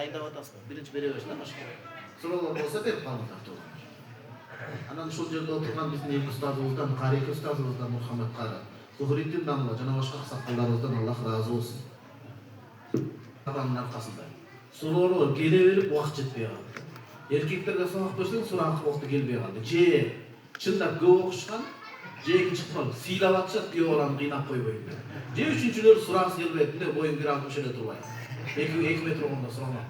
айдап атасың. Биринчи бере берсин да машина. Суроолор болсо берип калыңдар туугандар. Анан ушул жерде отурган биздин эки устазыбыздан, карийки устазыбыздан Мухаммед Кары, Зухриddin Дамла жана башка аксакалдарыбыздан Аллах ыраазы болсун. Адамдын аркасында. Суроолор келе берип убакыт жетпей калды. Эркектерге сабак берсең, сурак убакыты келбей калды. Же чындап көп окушкан, же экинчи кылып сыйлап атышат, күйөө баланы кыйнап койбойт. Же үчүнчүлөр сурагысы келбейт, боюң 1.60 эле турбай. 2 метр болгондо сурамак.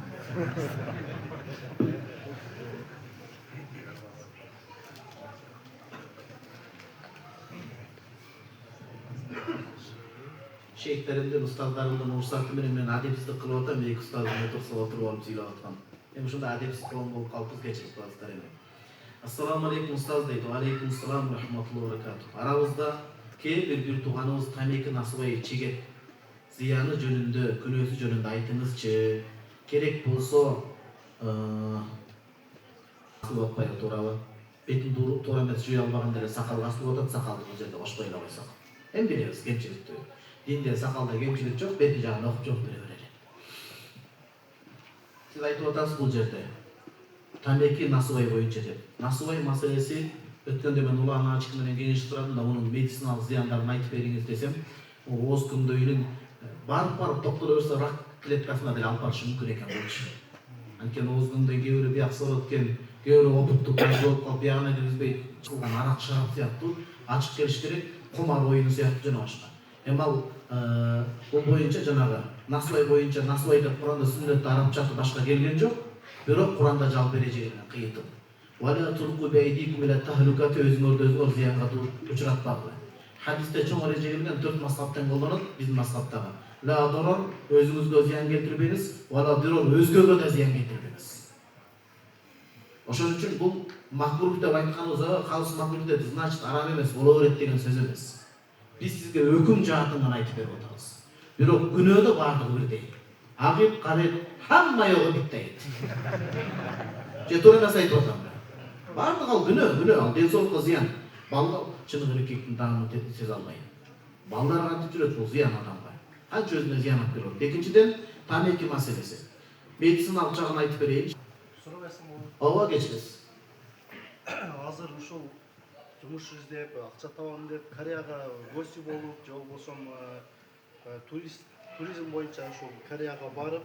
Шейхтеримдин, устаздарымдын уруксаты менен мен адепсиздик кылып атам, эки устазым отуруп алып сыйлап аткан. Эми ушундай адепсиз кылган болуп калыппыз, кечирип коесуздар эми. Ассаламу алейкум устаз дейт. Алейкум ассалам рахматуллахи ва баракатух. Арабызда бир тууганыбыз тамеки насыбай чегет. Зыяны жөнүндө, күнөөсү жөнүндө айтыңызчы. Керек болсо асылып атпайбы, туурабы? Бетин туура эмес жуя албаган деле сакал асылып атат, сакалды бул жерде кошпой эле койсок. Эми билебиз кемчиликти. Динде сакалда кемчилик жок, бети жагын окуп жооп бере берели. Сиз айтып атасыз бул жерде тамеки насыбай боюнча деп. Насыбай маселеси өткөндө мен улан ачык менен кеңешип турадым да, мунун медициналык зыяндарын айтып бериңиз десем, ооз күндөйүнүн барып доктор берсе рак клеткасына деле алып барышы мүмкүн экен болчу. Анткени ооз күндөй кээ бирөө бияк сорот экен, кээ бирөө опуттук болуп калып биягына киргизбей чыккан арак шарап сыяктуу ачык келиш керек, кумар оюну сыяктуу жана башка. Эми ал бул боюнча жанагы насыбай боюнча, насыбай деп Куранда сүннөттө арабчасы башка келген жок. Бирок Куранда жал бережелерин кыйытып. Вала турку бейдикум ила тахлукати, өзүңөрдү өзүңөр зыянга учуратпагыла. Хадисте чоң эреже келген 4 мазхабтан колдонот, биздин мазхабтагы. Ла дорор, өзүңүзгө зыян келтирбеңиз, вала дорор, өзгөгө да зыян келтирбеңиз. Ошон үчүн бул макрух деп айтканыбыз, калыс макрух деп, значит арам эмес, боло берет деген сөз эмес. Биз сизге өкүм жаатынан айтып берип атабыз. Бирок күнөөдө баардыгы бирдей. Агып, карып, хамма жогу биттейт. Же туура эмес айтып атам. Баардыгы ал күнөө, ал ден соолукка зыян. Балдар чыныгы эркектин даамын сезе албайт. Балдар кантип жүрөт, бул зыян адамга. Канча өзүнө зыян алып келет. Экинчиден, тамеки маселеси. Медициналык жагын айтып берейин. Сурабайсыңбы? Ооба, кечиресиз. Азыр ушул жумуш издеп, акча табам деп Кореяга гости болуп, же болбосо туризм боюнча ушул Кореяга барып,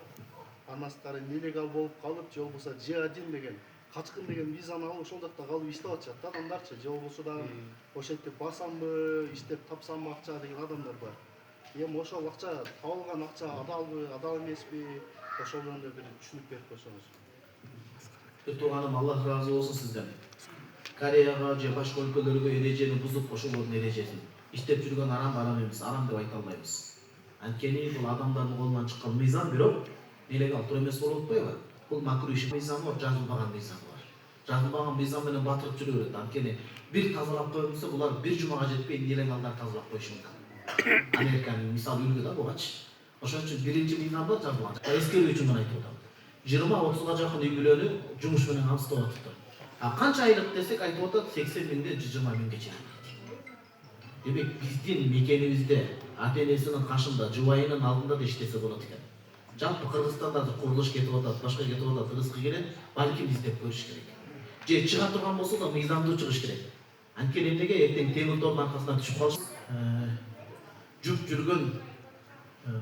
андан сырткары нелегал болуп калып, же болбосо G1 деген качкын деген визаны алып ошол жакта калып иштеп атышат да адамдарчы, же болбосо дагы ошентип басамбы, иштеп тапсамбы акча деген адамдар бар. Эми ошол акча, табылган акча адалбы, адал эмеспи? Ошол жөнүндө бир түшүнүк берип койсоңуз. Бир тууганым, Аллах ыраазы болсун сизден. Кореяга же башка өлкөлөргө эрежени бузуп, ошолордун эрежесин иштеп жүргөн арам эмес, арам деп айта албайбыз. Анткени бул адамдардын колунан чыккан мыйзам, бирок нелегал туура эмес болуп атпайбы? Бул макрух мыйзамы бар, жазылбаган мыйзамы бар. Жазылбаган мыйзам менен батырып жүрө берет. Анткени бир тазалап коюлса, булар бир жумага жетпей нелегалдар тазалап коюшу мүмкүн. Американын мисалы үлгү да бугачы. Ошон үчүн биринчи мыйзам бар, жазылган. Эскерүү үчүн мен айтып атам. 20-30га жакын үй бүлөнү жумуш менен камсыздап атыптыр. Канча айлык десек айтып атат, 80 миңден 120 миңге чейин. Демек биздин мекенибизде ата-энесинин кашында, жубайынын алдында да иштесе болот экен. Жалпы Кыргызстанда курулуш кетип атат, башка кетип атат, рызкы келет, балким издеп көрүш керек. Же чыга турган болсо да мыйзамдуу чыгыш керек. Анткени эмнеге эртең темир тордун аркасынан түшүп калса, жүп жүргөн,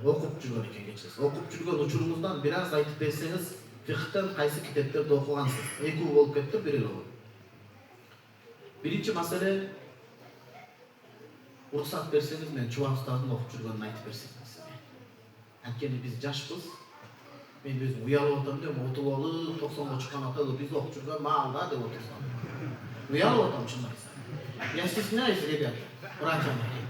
окуп жүргөн экен кечиресиз. Окуп жүргөн учурыңыздан бир аз айтып берсеңиз, фикхтен кайсы китептерди окугансыз? 2 болуп кетти, бир эле болот. Биринчи маселе, уруксат берсеңиз, мен Чубак устаздын окуп жүргөнүн айтып берсем сизге. Анткени биз жашпыз. Мен өзүм уялып атам деп, отуп алып, 90го чыккан аталы биз окуп жүргөн маалда деп отурсам. Уялып атам чын айтсам. Я стесняюсь, ребята, братья мои.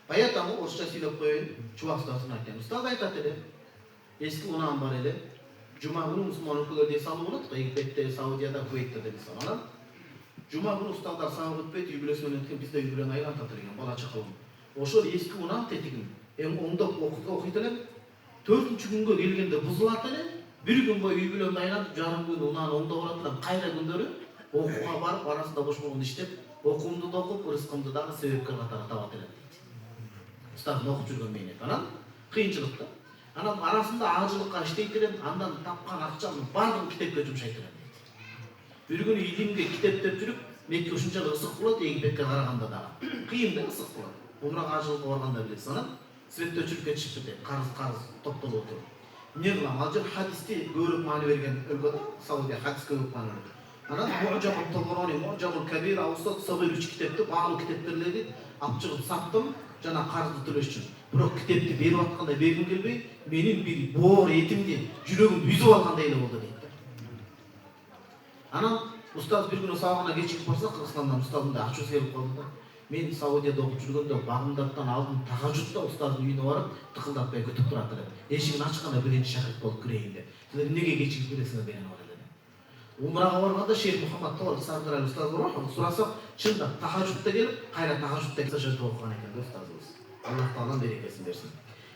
Поэтому орусча сүйлөп коеюн, Чубак устаздын айткан. Устаз айтат эле, эски унаам бар эле. Жума күнү мусулман өлкөлөрдө эс алуу болот го, Египетте, Саудияда, Кувейтте деп эс алат. Жума күнү устаздар сабак өтпөйт, үй бүлөсү менен өткөн, бизде үй бүлөнү айлантат элеген, бала чакалым. Ошол эски унаам тетигин эми оңдоп окуйт элем. 4-чү күнгө келгенде бузулат эле. Бир күн бою үй бүлөмдү айлантып, жарым күн унааны оңдоп алат элем. Кайра күндөрү окууга барып, арасында бош болгондо иштеп, окуумду да окуп, рызкымды дагы себепкер катары табат элем дейт. Устаздын окуп жүргөн мейнети. Анан кыйынчылык да. Анан арасында ажылыкка иштейт элем, андан тапкан акчамды баардыгын китепке жумшайт элем дейт. Бир күнү илимге китептеп жүрүп, Мекке ушунчалык ысык болот, Египетке караганда дагы. Кыйын да ысык болот. Умрага ажылыкка барганда билесиз, анан свет өчүрүп кетишип кетет, карыз топтолуп отуруп. Эмне кылам? Ал жер хадисти көбүрөөк маани берген өлкө да, Саудия хадис көбүрөөк маани берген. Анан Муъжамул Табарони, Муъжамул Кабир, Аустад, Сагир 3 китепти, баалуу китептерди алып чыгып саттым, жана карызды төлөш үчүн. Бирок китепти берип атканда бергим келбей, менин бир боор этимди, жүрөгүмдү үзүп алгандай эле болду дейт. Анан устаз бир күнү сабагына кечигип барса, Кыргызстандан устазымда ачуу келип калды да. Мен Саудияда окуп жүргөндө багымдаттан алдын тахажжудта устаздын үйүнө барып, тыкылдатпай күтүп турат элем. Эшигин ачканда биринчи шахид болуп кирейин деп. Силер эмнеге кечигип келесиңер деген бар эле. Умрага барганда Шейх Мухаммад Тоғыр Сардыр устаз бар, сурасак, чындап тахажжудта келип, кайра тахажжудта ташат окуган экен да устазыбыз. Аллах таалам берекесин берсин.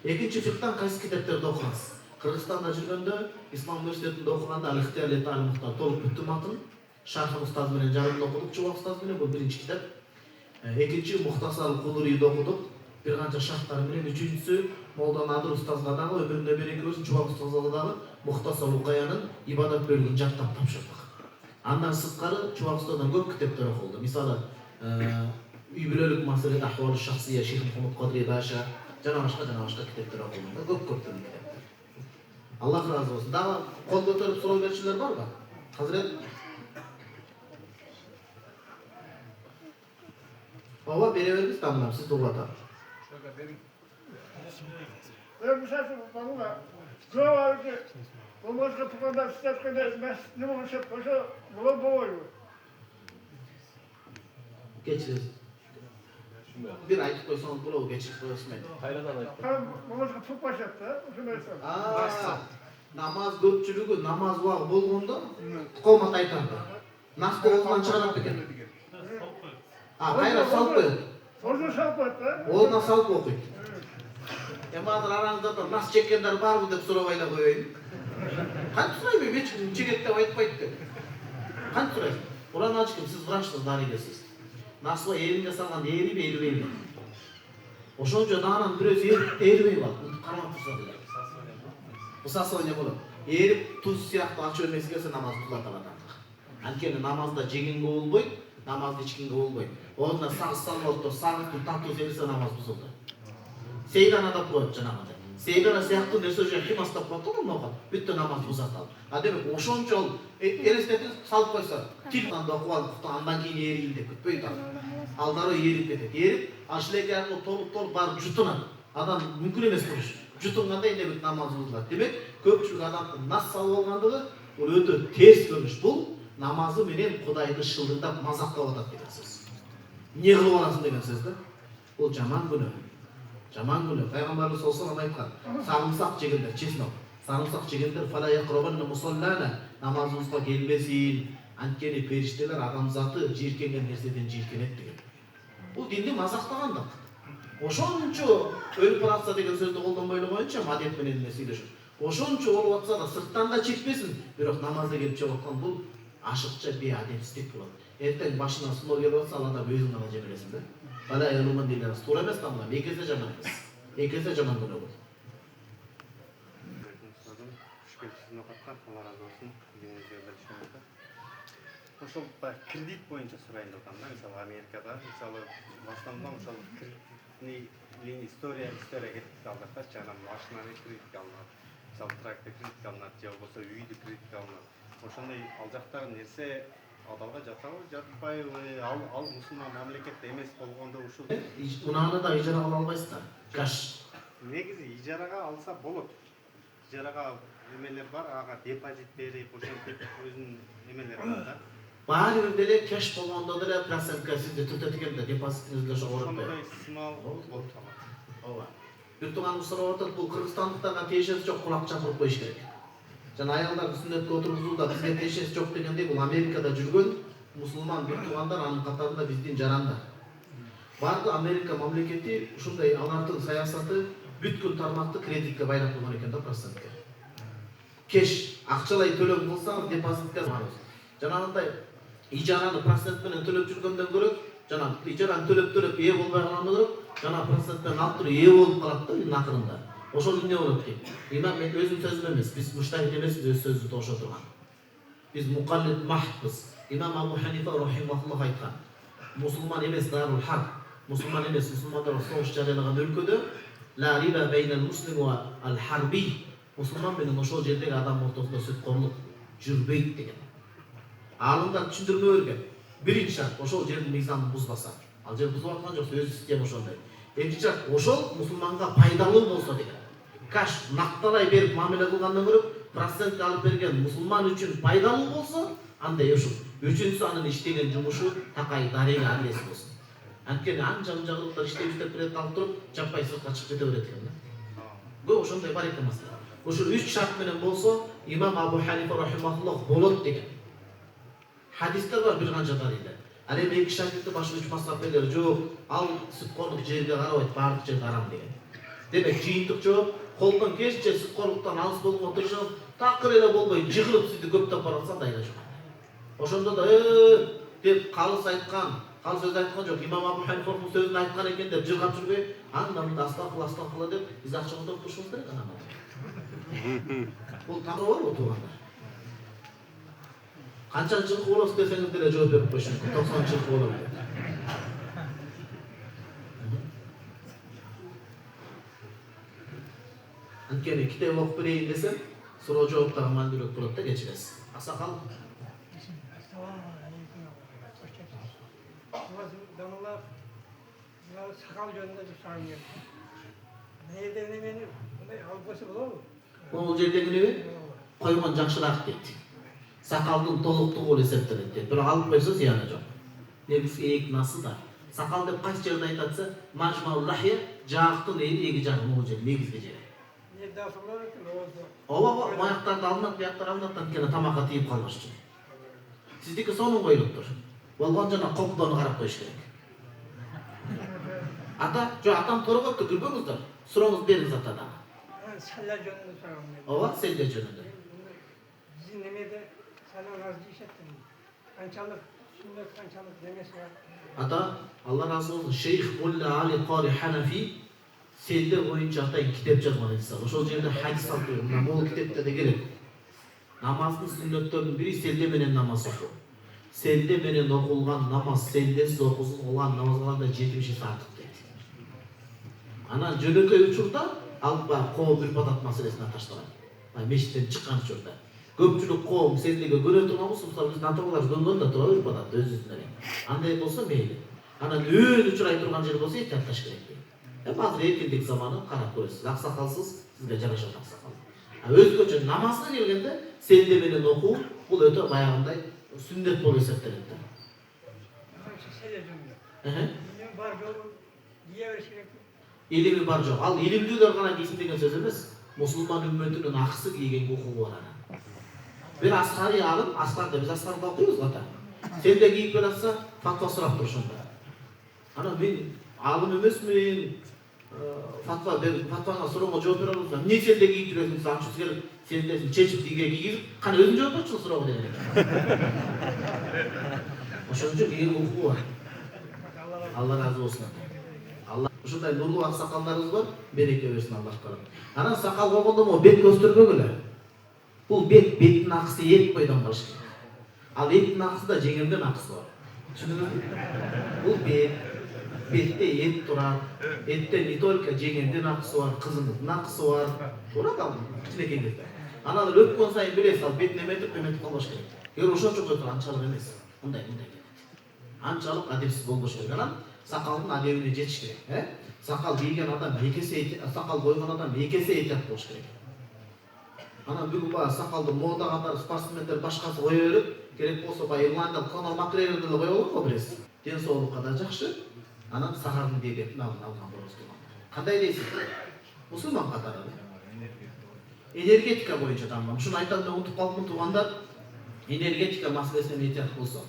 Экинчи фикдан кайсы китептерди окугансыз? Кыргызстанда жүргөндө, Ислам университетинде окуганда Ал-Ихтияр Талимухтар толук бүттүм атын. Шархын устаз менен жарымын окудук, Чубак устаз менен, бул биринчи китеп. Экинчи Мухтасар Кулуриди окудук, бир канча шарттары менен. Үчүнчүсү Молда Надыр устазга дагы, өмүрүндө береке болсун, Чубак устазга дагы Мухтасар Укаянын ибадат бөлүгүн жаттап тапшырдык. Андан сырткары Чубак устаздан көп китептер окулду. Мисалы, үй бүлөлүк маселе Ахвал Шахсия, Шейх Мухаммад Кадри Баша, жана башка китептер окулду. Көп китептер. Аллах разы болсун. Дагы кол көтөрүп суроо берчилер барбы? Хазирет? Ооба, бере бериңиз, тамам, сиз угатат. Misafir bana göğe vardı. Olmazsa tukanda istek kadar ne olursa paşa bula boğuyor. Geçiriz. Bir aytıp koysanız bulağı geçirip koyasmaydı. Ben olmazsa tuk başlattı. Namaz köpçülüğü, namaz vağı bolğunda tukolmat aytandı. Nas koğuzdan çıkarap eken. Kayra salp koydu. Orada salp etti. Oğluna salp okuydu. Hazır aranızda da nas çekkenler var mı dep sorabayla koyayım. Kanç surayım, hiç çeket dep aytpayt dep. Kanç surayım. Ulan açkım, siz vıraçsınız, darıydasınız. Nasıl elimde salgan eğri mi, eğri mi? Oşonca dağınan bir öz eğri var. Karmak tursa diler. Usası oyna bunu. Eğrip tuz siyahtı aç ölmesi gelse namaz kılatalatan. Ankeni namazda jegenge olboy, namazda içkenge olboy. Oğluna sağız salmoqtu, sağıztın tatlı serisi namaz buzuldu. Seygan adap koyup janagıday. Seygana siyahtı nerse oja kim astap koyup mu oğan? Büttü namaz buzatal. Demek oşonçol elesteti salp koysa, tildan da okuval kutu andan keyin eriyin dep kütpöy tal. Aldaro erip ketet. Erip, aşıleke tolup barıp jutunan. Adam mümkün emes turuş. Jutunganda ende büt namaz buzulat. Demek köpçülük adamın nas salып algandığı o ötө ters görünüş. Bul namazı menen Kudайды şıldırдап mazaqlап atat деген сөз. Не кылып аласың деген сөз да. Бул жаман күнөө. Жаман күнөө. Пайгамбарыбыз саллаллаху алейхи айткан. Сарымсак жегендер, честно. Сарымсак жегендер фала яқрабанна мусаллана. Намазыбызга келбесин. Анткени периштелер адамзаты жийиркенген нерседен жийиркенет деген. Бул динди мазактагандык. Ошончо өлүп баратса деген сөздү колдонбой эле коюнчу, мадет менен эле сүйлөшүп. Ошончо болуп атса да сырттан да чекпесин, бирок намазда келип чыгып аткан бул ашыкча беадепсиздик болот. Эртең башына сыноо келип атса, ал адам өзүң гана жебересиң да. Бала элуман деген туура эмес да, мына экесе жаман эмес. Экесе жаман күнөө болот. Ошол кредит боюнча сурайын деп атам да, мисалы Америкада, мисалы баштанда ошол кредитный история кетип калдырчы, анан машинаны кредитке алынат, мисалы трактор кредитке алынат, же болбосо үйдү кредитке алынат. Ошондой ал жактагы нерсе адалга жатабы, жатпайбы? Ал мусулман мамлекетте эмес болгондо ушул Мунаны да ижарага ала албайсыздар. Каш. Негизи ижарага алса болот. Ижарага эмелер бар, ага депозит берип, ошентип өзүнүн эмелери бар да. Баары бир деле кеш болгондо деле процентке сизди түртөт экен да, депозитиңизди ошого Ошондой сымал болуп калат. Ооба. Бир тууганымыз сурап атат, бул кыргызстандыктарга тиешеси жок, кулак чапырып коюш керек. Жана аялдарды сүннөткө отургузууда бизге тиешеси жок дегендей, бул Америкада жүргөн мусулман бир туугандар, анын катарында биздин жарандар. Барды Америка мамлекети ушундай алардын саясаты бүткүл тармакты кредитке байлап койгон экен да, процентке. Кеш акчалай төлөм кылсаңыз депозитке алыңыз. Жанагындай ижараны процент менен төлөп жүргөндөн көрө, ижараны төлөп ээ болбой калгандан көрө, жана процент менен алып туруп ээ болуп калат да, акырында. Ошол эмне болот дейт. Имам мен өзүм сөзүм эмес, биз муштахид эмеспиз, өз сөзүбүздү тошо турган. Биз мукаллид махбыз. Имам Абу Ханифа рахимахуллах айткан. Мусулман эмес дарул харб. Мусулман эмес, мусулмандар согуш жарыялаган өлкөдө ла риба бейнал муслим ва ал харби. Мусулман менен ошол жердеги адам ортосунда сүткорлук жүрбөйт деген. Алымдар түшүндүрмө берген. Биринчи шарт ошол жердин мыйзамын бузбаса. Ал жер бузуп аткан жок, өзү система ошондой. Экинчи шарт ошол мусулманга пайдалуу болсо деген. Каш накталай берип мамиле кылгандан көрө процент алып берген мусулман үчүн пайдалуу болсо, андай ошол. Үчүнчүсү анын иштеген жумушу такай дарега адилет болсун. Анткени анча-мынча кылыктар иштеп берет алып туруп, жаппай сыртка чыгып кете берет экен да. Көп ошондой бар экен маселе. Ошол 3 шарт менен болсо, имам Абу Ханифа рахимахуллах болот деген. Хадистер бар бир канча далилдер. Ал эми эки шартты башкачы масалалар жок, ал сүткорлук жерге карабайт, бардык жерде арам деген. Демек жыйынтык жооп, колдон келишинче сүткорлуктан алыс болгонго тырышып, такыр эле болбой жыгылып сизди көптөп баратса да айла жок. Ошондо да деп калыс айткан, калыс сөз айткан жок. Имам Абу Ханифанын сөзүн айткан экен деп жыргап жүрбөй, анда астагфирулла деп биз акча отуруп турушубуз керек анан. Бул тагы барбы туугандар? Канчанчы жылкы болосуз десеңиз деле жооп берип коюшун. 90 жылкы болом деп. Анткени китеп окуп берейин десем, суроо жооптар маанилүүрөөк болот да кечиресиз. Аксакал. Sakal жөнүндө бир сурагым келди. Мээден эмени мындай алып койсо болобу? Бул жердеги неме? Койгон жакшыраак дейт. Сакалдын толуктугу болуп эсептелет дейт. Бирок алып койсо зыяны жок. Негизи эки насы да. Сакал деп кайсы жерде айтатса, мажмаул лахия жаактын эги жагы могу жер, негизги жери. Не да соолор экен, ооба. Ооба, маяктарды алынат, бияктар алынат анткени тамакка тийип калбаш үчүн. Сиздики сонун коюлуптур. Болгон жана коптону карап коюш керек. Ата, жо атам торгопту күлбөңүздөр. Сурооңуз бериңиз атадан. Салла жөнүндө сурагым келди. Ооба, селде жөнүндө. Биздин немеде салам аз дейшет. Канчалык сүннөт, канчалык немеси бар? Ата, Алла разы болсун. Шейх Мулла Али Qaри Ханафи селде боюнча атайын китеп жазган эди. Ошол жерде хадис алып берген. Бул китепте де келет. Намаздын сүннөттөрүнүн бири селде менен намаз окуу. Селде менен окулган намаз, селдесиз окулган намазга 70 артык. Анан жөнөкөй учурда алып барып коом үрпатат маселесине таштаган. Мешиттен чыккан учурда. Көпчүлүк коом селдеге көрө турган болсо, мисалы биздин ата-бабалар көндөн да тура үрпатат өзүнүн. Андай болсо мейли. Анан өөн учурай турган жер болсо эпташ керек. Азыр эркиндик заманы карап көрөсүз. Аксакалсыз сизге жарашат аксакал. Өзгөчө намазга келгенде селде менен окуу бул өтө баягындай сүннөт болуп эсептелет да. Селе жөнүндө. Бар жолу дие бериш керек. Илими бар жок. Ал илимдүүлөр гана кийсин деген сөз эмес. Мусулман үммөтүнүн акысы кийген укугу бар анан. Бир аскари алып, аскарда биз аскарда окуйбуз ата. Селде кийип келатса, фатва сурап турушунда. Анан мен алым эмесмин. Фатвага суроого жооп бере албайм. Эмне селде кийип жүрөсүң? Ачып келип, селдесин чечип тийге кийгизип, кана өзүң жооп берчү суроого деген. Ошон үчүн кийген укугу бар. Алла разы болсун. Ушундай нурлуу аксакалдарыбыз бар, береке берсин Аллах таала. Анан сакал болгондо мо бет көстөрбөгүлө. Бул беттин акысы эт бойдон калыш керек. Ал эттин акысы да жеңемден акысы бар. Түшүндүңүзбү? Бул бетте эт турат. Эттен не только жеңемден акысы бар, кызыңыздын акысы бар. Турат ал кичинекей кезде. Анан өткөн сайын билесиз, ал бет неметип калбаш керек. Эгер ошончо койсо анчалык эмес. Мындай анчалык адепсиз болбош керек. Анан сакалдын адебине жетиш керек. Сакал кийген адам сакал койгон адам экесе этият болуш керек. Анан бүгүн баа сакалды мода катары спортсмендер башкасы кое берип, керек болсо баа Ирландиялык Конор Макгрегорду эле кое алган го бирөөсү. Ден соолукка да жакшы. Анан сакалдын диабетин алган болобуз. Кандай дейсиз? Мусулман катары. Энергетика боюнча тамам. Ушуну айтам деп унутуп калдым туугандар. Энергетика маселесинен этият болсо.